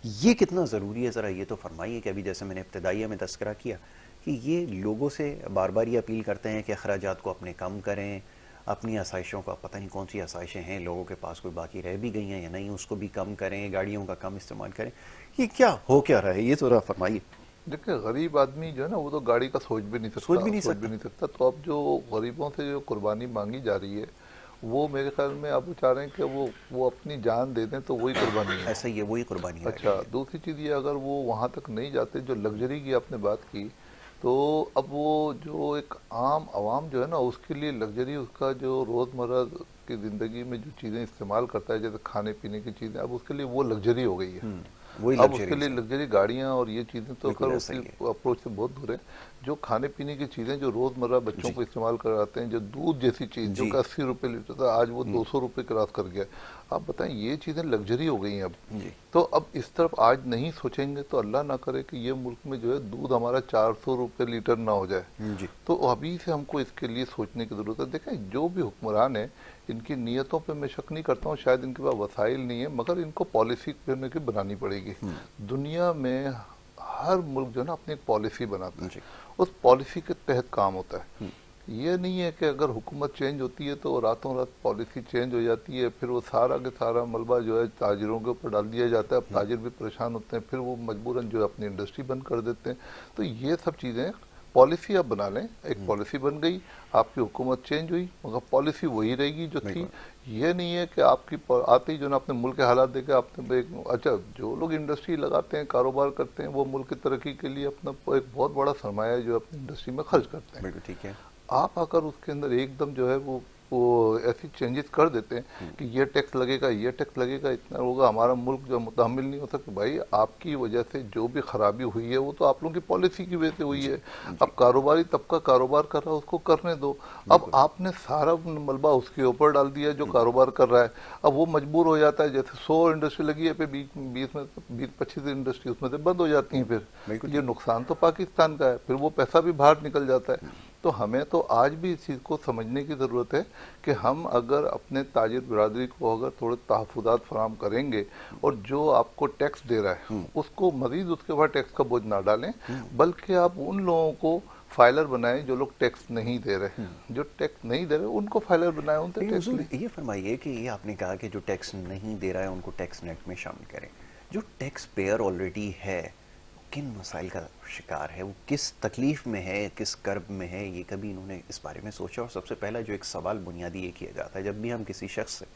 ये कितना ज़रूरी है, ज़रा ये तो फरमाइए कि अभी जैसे मैंने इब्तदाइया में तस्करा किया कि ये लोगों से बार बार ये अपील करते हैं कि अखराजात को अपने कम करें, अपनी आसाइशों का पता नहीं कौन सी आसाइशें हैं लोगों के पास, कोई बाकी रह भी गई हैं या नहीं, उसको भी कम करें, गाड़ियों का कम इस्तेमाल करें। ये क्या हो क्या रहा है, ये ज़रा फरमाइए। देखिए, गरीब आदमी जो है ना, वो तो गाड़ी का सोच भी नहीं सोच सकता, भी नहीं सोच भी सकता। नहीं सकता। तो अब जो गरीबों से जो कुर्बानी मांगी जा रही है, वो मेरे ख्याल में अब वो चाह रहे हैं कि वो अपनी जान दे दें, तो वही कुर्बानी है। ऐसा ही है, वही कुर्बानी रह अच्छा, गई है। दूसरी चीज़ ये, अगर वो वहाँ तक नहीं जाते, जो लग्जरी की आपने बात की, तो अब वो जो एक आम आवाम जो है ना, उसके लिए लग्जरी, उसका जो रोज़मर्रा की ज़िंदगी में जो चीज़ें इस्तेमाल करता है, जैसे खाने पीने की चीज़ें, अब उसके लिए वो लग्जरी हो गई है। वही अब उसके लिए लग्जरीज हैं। लग्जरी गाड़ियां और ये चीज़ें तो बिल्कुल खैर ऐसा उसकी ही है। अप्रोच से बहुत दूर है। जो खाने पीने की चीज़ें जो रोज़मर्रा बच्चों जी। को इस्तेमाल कराते हैं, जो दूध जैसी चीज़ जो जी। कि 80 रुपये लीटर था, आज वो 200 रुपये क्रॉस कर गया। आप बताएं, ये चीज़ें लग्जरी हो गई हैं अब। जी। तो अब इस तरफ आज नहीं सोचेंगे तो अल्लाह ना करे कि ये मुल्क में जो है दूध हमारा 400 रुपये लीटर ना हो जाए। जी। तो अभी से हमको इसके लिए सोचने की ज़रूरत है। देखें, जो भी हुक्मरान है, इनकी नीयतों पे मैं शक नहीं करता हूँ, शायद इनके पास वसाइल नहीं है, मगर इनको पॉलिसी की बनानी पड़ेगी। दुनिया में हर मुल्क जो है ना, अपनी एक पॉलिसी बनाता है, जी। उस पॉलिसी के तहत काम होता है। ये नहीं है कि अगर हुकूमत चेंज होती है तो रातों रात पॉलिसी चेंज हो जाती है, फिर वो सारा के सारा मलबा जो है ताजिरों के ऊपर डाल दिया जाता है। अब ताजिर भी परेशान होते हैं, फिर वो मजबूरन जो है अपनी इंडस्ट्री बंद कर देते हैं। तो ये सब चीज़ें, पॉलिसी आप बना लें, एक पॉलिसी बन गई, आपकी हुकूमत चेंज हुई, मगर पॉलिसी वही रहेगी जो थी। बिल्कुल। ये नहीं है कि आते ही जो ना अपने मुल्क के हालात देखे आपने अच्छा, जो लोग इंडस्ट्री लगाते हैं, कारोबार करते हैं, वो मुल्क की तरक्की के लिए अपना एक बहुत बड़ा सरमाया जो है अपनी इंडस्ट्री में खर्च करते हैं। बिल्कुल ठीक है। आप आकर उसके अंदर एकदम जो है वो ऐसी चेंजेस कर देते हैं कि ये टैक्स लगेगा, ये टैक्स लगेगा, इतना होगा, हमारा मुल्क जो मुतहम्मिल नहीं हो सकता। भाई, आपकी वजह से जो भी खराबी हुई है वो तो आप लोगों की पॉलिसी की वजह से हुई जी। है। जी। अब कारोबारी तबका कारोबार कर रहा है, उसको करने दो। अब बिल्कुल। आपने सारा मलबा उसके ऊपर डाल दिया जो कारोबार कर रहा है। अब वो मजबूर हो जाता है, जैसे 100 इंडस्ट्री लगी है, पे 20-25 इंडस्ट्री उसमें से बंद हो जाती हैं। फिर बिल्कुल ये ठीक। नुकसान तो पाकिस्तान का है, फिर वो पैसा भी बाहर निकल जाता है। तो हमें तो आज भी इस चीज़ को समझने की ज़रूरत है कि हम अगर अपने ताजिर बिरादरी को अगर थोड़े तहफ़्फ़ुज़ात फराहम करेंगे, और जो आपको टैक्स दे रहा है उसको मज़ीद उसके बाद टैक्स का बोझ ना डालें, बल्कि आप उन लोगों को फाइलर बनाएं जो लोग टैक्स नहीं दे रहे। जो टैक्स नहीं दे रहे उनको फाइलर बनाएं, उनसे लेकिन टैक्स हुजूर लें। ये फरमाइए कि ये आपने कहा कि जो टैक्स नहीं दे रहा है उनको टैक्स नेट में शामिल करें। जो टैक्स पेयर ऑलरेडी है, किन मसाइल का शिकार है, वो किस तकलीफ में है, किस कर्ब में है, ये कभी इन्होंने इस बारे में सोचा? और सबसे पहला जो एक सवाल बुनियादी ये किया जाता है जब भी हम किसी शख्स से,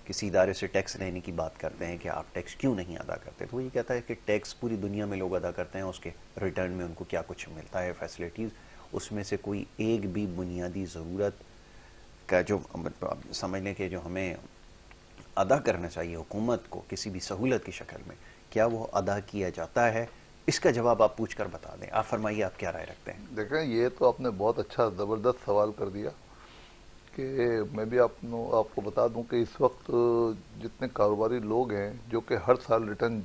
किसी इदारे से टैक्स लेने की बात करते हैं कि आप टैक्स क्यों नहीं अदा करते, तो वो ये कहता है कि टैक्स पूरी दुनिया में लोग अदा करते हैं, उसके रिटर्न में उनको क्या कुछ मिलता है फैसिलिटीज़, उसमें से कोई एक भी बुनियादी ज़रूरत का जो समझ लें कि जो हमें अदा करना चाहिए हुकूमत को किसी भी सहूलत की शक्ल में, क्या वो अदा किया जाता है? इसका जवाब आप पूछ कर बता दें। आप फरमाइए, आप क्या राय रखते हैं? देखें, ये तो आपने बहुत अच्छा ज़बरदस्त सवाल कर दिया कि मैं भी आपको बता दूं कि इस वक्त जितने कारोबारी लोग हैं जो कि हर साल रिटर्न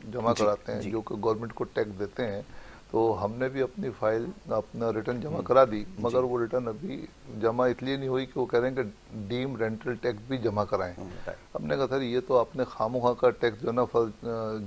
जमा जी। कराते हैं, जी। जो कि गवर्नमेंट को टैक्स देते हैं, तो हमने भी अपनी फाइल अपना रिटर्न जमा करा दी, मगर जी। वो रिटर्न अभी जमा इसलिए नहीं हुई कि वो कह रहे हैं कि डीम रेंटल टैक्स भी जमा कराएं। राइट। हमने कहा, सर, ये तो आपने खामोखा का टैक्स जो है ना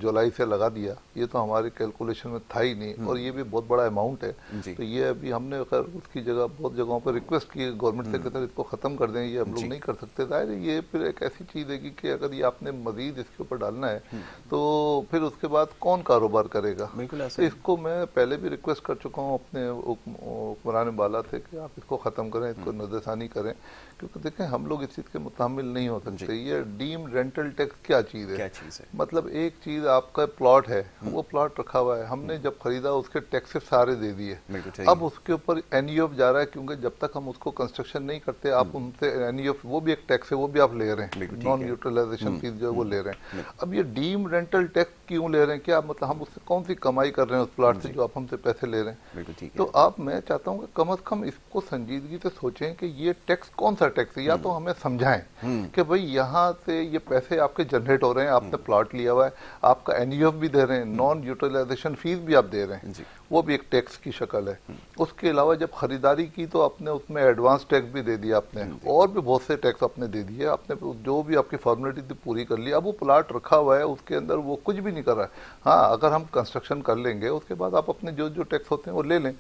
जुलाई से लगा दिया, ये तो हमारे कैलकुलेशन में था ही नहीं, और ये भी बहुत बड़ा अमाउंट है। जी। तो ये अभी हमने खैर उसकी जगह बहुत जगहों पर रिक्वेस्ट की गवर्नमेंट से कि सर इसको ख़त्म कर दें, ये हम लोग जी। नहीं कर सकते। जाहिर है ये फिर एक ऐसी चीज़ है कि अगर ये आपने मजीद इसके ऊपर डालना है तो फिर उसके बाद कौन कारोबार करेगा। बिल्कुल तो ऐसा ही। इसको मैं पहले भी रिक्वेस्ट कर चुका हूँ अपने हुक्मरान बाला से कि आप इसको ख़त्म करें, इसको नज़रसानी करें, क्योंकि देखें हम लोग इस चीज़ के मुतामिल नहीं हो जी। सकते। ये डीम रेंटल टैक्स क्या चीज़ है? क्या चीज़ है? मतलब एक चीज़, आपका प्लॉट है, वो प्लॉट रखा हुआ है, हमने जब खरीदा उसके टैक्सेस सारे दे दिए, बिल्कुल सही अब है। उसके ऊपर एनईएफ जा रहा है, क्योंकि जब तक हम उसको कंस्ट्रक्शन नहीं करते आप उनसे एनईएफ, वो भी एक टैक्स है, वो भी आप ले रहे बिल्कुल हैं, ठीक नॉन है। यूटिलाइजेशन फीस जो है वो ले रहे हैं। बिल्कुल। अब ये डीम रेंटल टैक्स क्यों ले रहे हैं? क्या मतलब हम उससे कौन सी कमाई कर रहे हैं उस प्लॉट से जो आप हमसे पैसे ले रहे हैं। बिल्कुल ठीक है। तो आप, मैं चाहता हूँ कि कम से कम इसको संजीदगी से सोचें कि ये टैक्स कौन सा टैक्स है, या तो हमें समझाएं कि भाई यहाँ से ये पैसे आपके जनरेट हो रहे हैं, आपने प्लॉट लिया हुआ है, आपका एनयूएफ भी दे रहे हैं, नॉन यूटिलाइजेशन फीस भी आप दे रहे हैं, वो भी एक टैक्स की शक्ल है। उसके अलावा जब खरीदारी की तो आपने उसमें एडवांस टैक्स भी दे दिया आपने, और भी बहुत से टैक्स आपने दे दिए, आपने जो भी आपकी फॉर्मेलिटी थी पूरी कर ली। अब वो प्लाट रखा हुआ है, उसके अंदर वो कुछ भी नहीं कर रहा है। हाँ, अगर हम कंस्ट्रक्शन कर लेंगे उसके बाद आप अपने जो जो टैक्स होते हैं वो ले लें,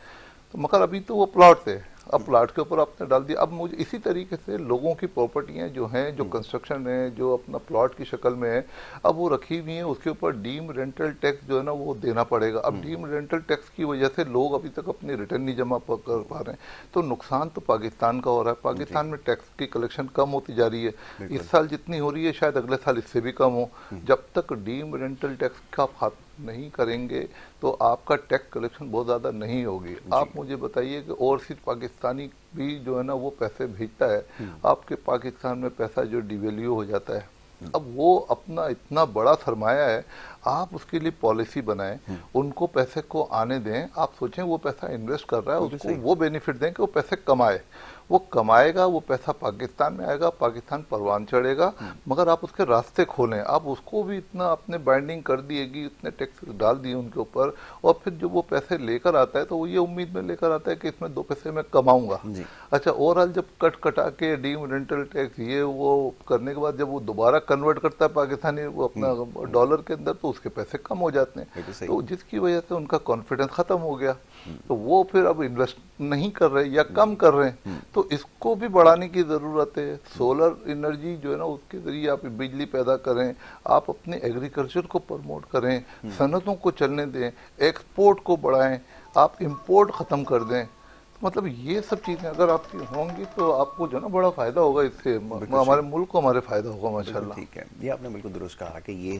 तो मगर अभी तो वो प्लॉट थे, अब प्लाट के ऊपर आपने डाल दिया। अब मुझे इसी तरीके से लोगों की प्रॉपर्टियां जो हैं, जो कंस्ट्रक्शन है, जो अपना प्लॉट की शक्ल में है, अब वो रखी हुई है, उसके ऊपर डीम रेंटल टैक्स जो है ना वो देना पड़ेगा। अब डीम रेंटल टैक्स की वजह से लोग अभी तक अपनी रिटर्न नहीं जमा कर पा रहे हैं, तो नुकसान तो पाकिस्तान का हो रहा है। पाकिस्तान में टैक्स की कलेक्शन कम होती जा रही है, इस साल जितनी हो रही है शायद अगले साल इससे भी कम हो। जब तक डीम रेंटल टैक्स का नहीं करेंगे तो आपका टैक्स कलेक्शन बहुत ज़्यादा नहीं होगी। आप मुझे बताइए कि ओवरसीज पाकिस्तानी भी जो है ना वो पैसे भेजता है, आपके पाकिस्तान में पैसा जो डिवेल्यू हो जाता है, अब वो अपना इतना बड़ा सरमाया है, आप उसके लिए पॉलिसी बनाएं, उनको पैसे को आने दें। आप सोचें वो पैसा इन्वेस्ट कर रहा है, उसको वो बेनिफिट दें कि वो पैसे कमाए, वो कमाएगा, वो पैसा पाकिस्तान में आएगा, पाकिस्तान परवान चढ़ेगा, मगर आप उसके रास्ते खोलें। आप उसको भी इतना अपने बाइंडिंग कर दिएगी, इतने टैक्स डाल दिए उनके ऊपर, और फिर जब वो पैसे लेकर आता है तो वो ये उम्मीद में लेकर आता है कि इसमें 2 पैसे मैं कमाऊंगा। अच्छा, ओवरऑल जब कट कटा के डीम रेंटल टैक्स ये वो करने के बाद जब वो दोबारा कन्वर्ट करता है पाकिस्तानी वो अपना डॉलर के अंदर, तो उसके पैसे कम हो जाते हैं, तो जिसकी वजह से उनका कॉन्फिडेंस खत्म हो गया, तो वो फिर अब इन्वेस्ट नहीं कर रहे या कम कर रहे हैं। तो इसको भी बढ़ाने की जरूरत है। सोलर एनर्जी जो है ना उसके जरिए आप बिजली पैदा करें, आप अपने एग्रीकल्चर को प्रमोट करें, सनतों को चलने दें, एक्सपोर्ट को बढ़ाएं, आप इंपोर्ट खत्म कर दें। तो मतलब ये सब चीजें अगर आपकी होंगी तो आपको जो है ना बड़ा फायदा होगा, इससे हमारे मुल्क को हमारे फायदा होगा माशाल्लाह। ठीक है, ये आपने बिल्कुल दुरुस्त कहा कि ये